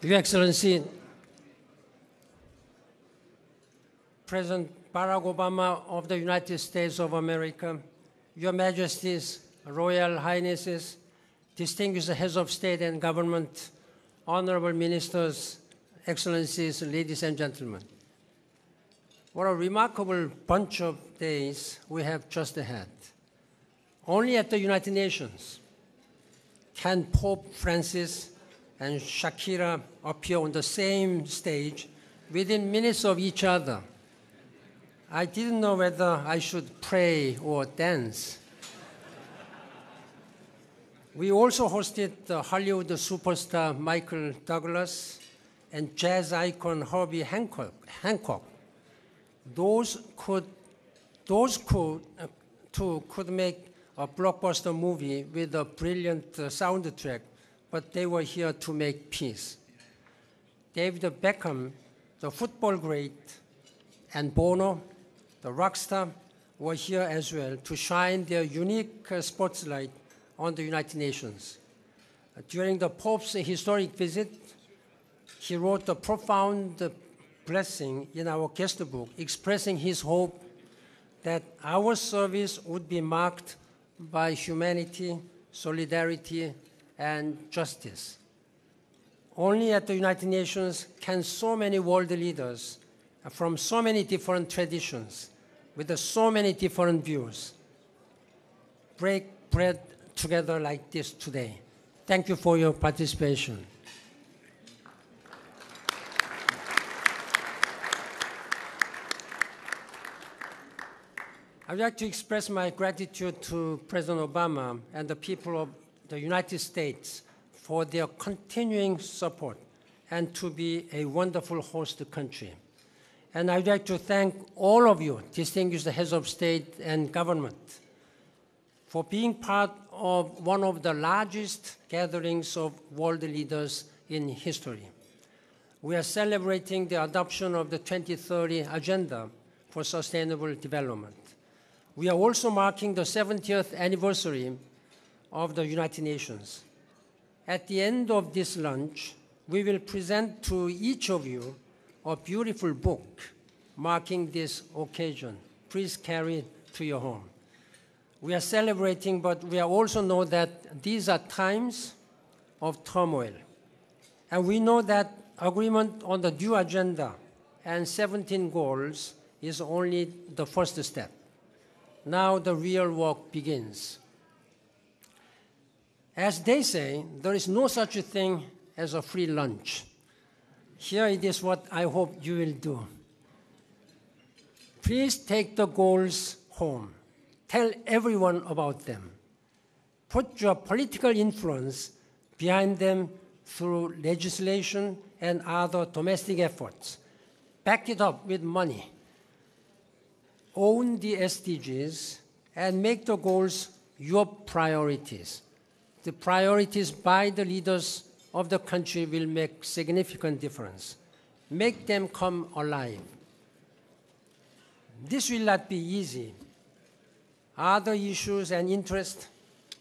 Your Excellency, President Barack Obama of the United States of America, Your Majesties, Royal Highnesses, distinguished heads of state and government, honorable ministers, excellencies, ladies and gentlemen. What a remarkable bunch of days we have just had. Only at the United Nations can Pope Francis and Shakira appear on the same stage within minutes of each other. I didn't know whether I should pray or dance. We also hosted the Hollywood superstar Michael Douglas and jazz icon Herbie Hancock. Those two could make a blockbuster movie with a brilliant soundtrack, but they were here to make peace. David Beckham, the football great, and Bono, the rock star, were here as well to shine their unique spotlight on the United Nations. During the Pope's historic visit, he wrote a profound blessing in our guest book, expressing his hope that our service would be marked by humanity, solidarity, and justice. Only at the United Nations can so many world leaders from so many different traditions, with so many different views, break bread together like this today. Thank you for your participation. I would like to express my gratitude to President Obama and the people of the United States for their continuing support and to be a wonderful host country. And I would like to thank all of you, distinguished heads of state and government, for being part of one of the largest gatherings of world leaders in history. We are celebrating the adoption of the 2030 Agenda for Sustainable Development. We are also marking the 70th anniversary of the United Nations. At the end of this lunch, we will present to each of you a beautiful book marking this occasion. Please carry it to your home. We are celebrating, but we also know that these are times of turmoil. And we know that agreement on the new agenda and 17 goals is only the first step. Now the real work begins. As they say, there is no such a thing as a free lunch. Here it is what I hope you will do. Please take the goals home. Tell everyone about them. Put your political influence behind them through legislation and other domestic efforts. Back it up with money. Own the SDGs and make the goals your priorities. The priorities by the leaders of the country will make significant difference. Make them come alive. This will not be easy. Other issues and interests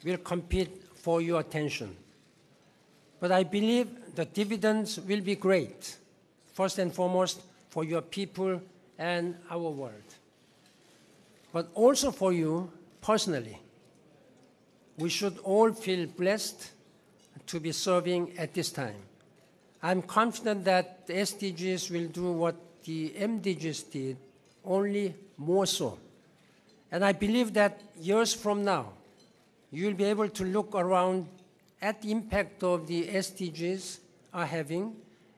will compete for your attention. But I believe the dividends will be great, first and foremost for your people and our world, but also for you personally. We should all feel blessed to be serving at this time. I'm confident that the SDGs will do what the MDGs did, only more so. And I believe that years from now, you'll be able to look around at the impact of the SDGs are having,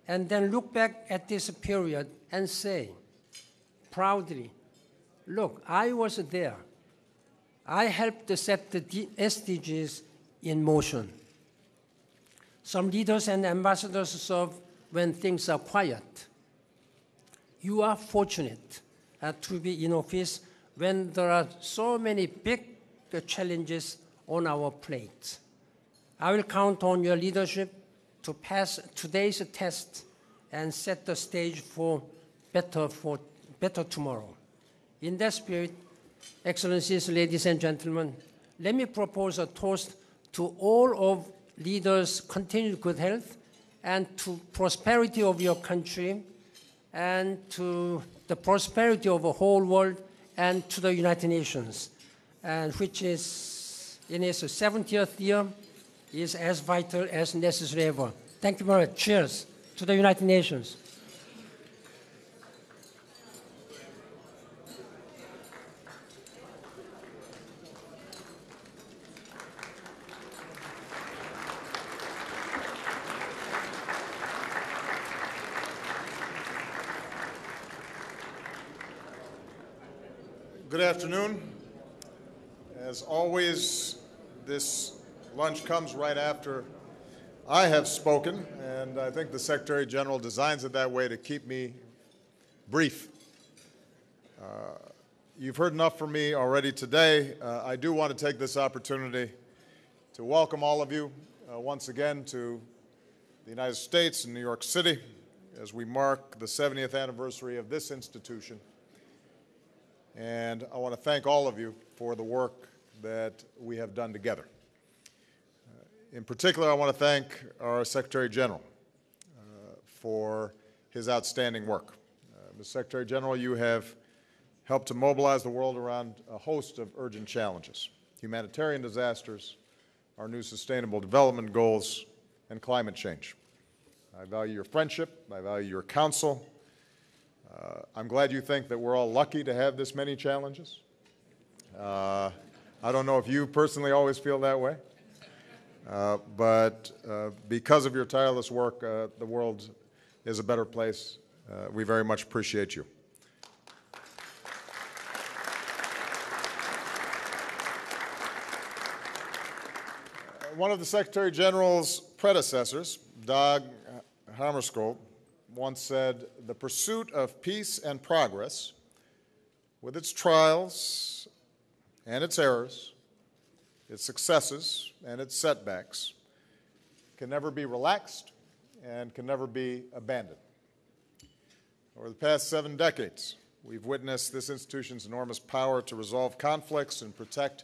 and then look back at this period and say, proudly, look, I was there. I helped to set the SDGs in motion. Some leaders and ambassadors serve when things are quiet. You are fortunate to be in office when there are so many big challenges on our plate. I will count on your leadership to pass today's test and set the stage for better tomorrow. In that spirit, Excellencies, ladies and gentlemen, let me propose a toast to all of leaders' continued good health and to prosperity of your country, and to the prosperity of the whole world, and to the United Nations, and which is in its 70th year is as vital as necessary ever. Thank you very much. Cheers to the United Nations. Good afternoon. As always, this lunch comes right after I have spoken, and I think the Secretary General designs it that way to keep me brief. You've heard enough from me already today. I do want to take this opportunity to welcome all of you once again to the United States and New York City as we mark the 70th anniversary of this institution. And I want to thank all of you for the work that we have done together. In particular, I want to thank our Secretary General for his outstanding work. Mr. Secretary General, you have helped to mobilize the world around a host of urgent challenges: humanitarian disasters, our new sustainable development goals, and climate change. I value your friendship. I value your counsel. I'm glad you think that we're all lucky to have this many challenges. I don't know if you personally always feel that way, but because of your tireless work, the world is a better place. We very much appreciate you. One of the Secretary General's predecessors, Dag Hammarskjöld, once said, "The pursuit of peace and progress, with its trials and its errors, its successes and its setbacks, can never be relaxed and can never be abandoned." Over the past 7 decades, we've witnessed this institution's enormous power to resolve conflicts and protect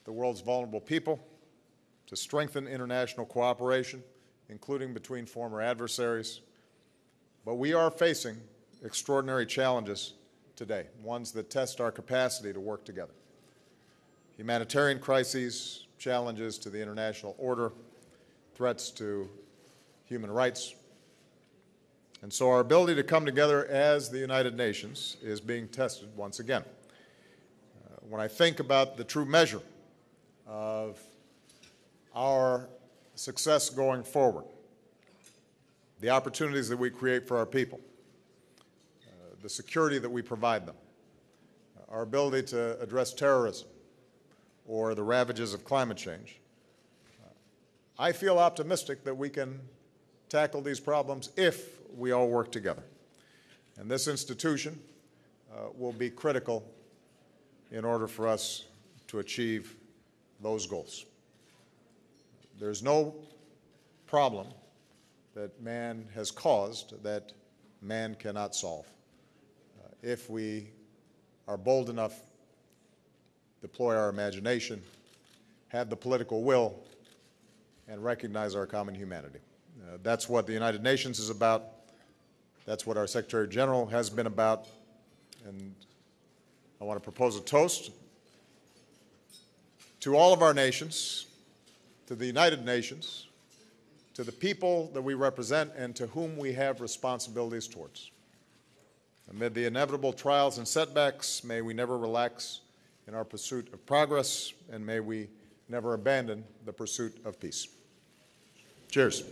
the world's vulnerable people, to strengthen international cooperation, including between former adversaries. But we are facing extraordinary challenges today, ones that test our capacity to work together. Humanitarian crises, challenges to the international order, threats to human rights. And so our ability to come together as the United Nations is being tested once again. When I think about the true measure of our success going forward, the opportunities that we create for our people, the security that we provide them, our ability to address terrorism or the ravages of climate change, I feel optimistic that we can tackle these problems if we all work together. And this institution will be critical in order for us to achieve those goals. There's no problem that man has caused that man cannot solve. If we are bold enough, deploy our imagination, have the political will, and recognize our common humanity. That's what the United Nations is about. That's what our Secretary General has been about. And I want to propose a toast to all of our nations, to the United Nations, to the people that we represent and to whom we have responsibilities towards. Amid the inevitable trials and setbacks, may we never relax in our pursuit of progress, and may we never abandon the pursuit of peace. Cheers.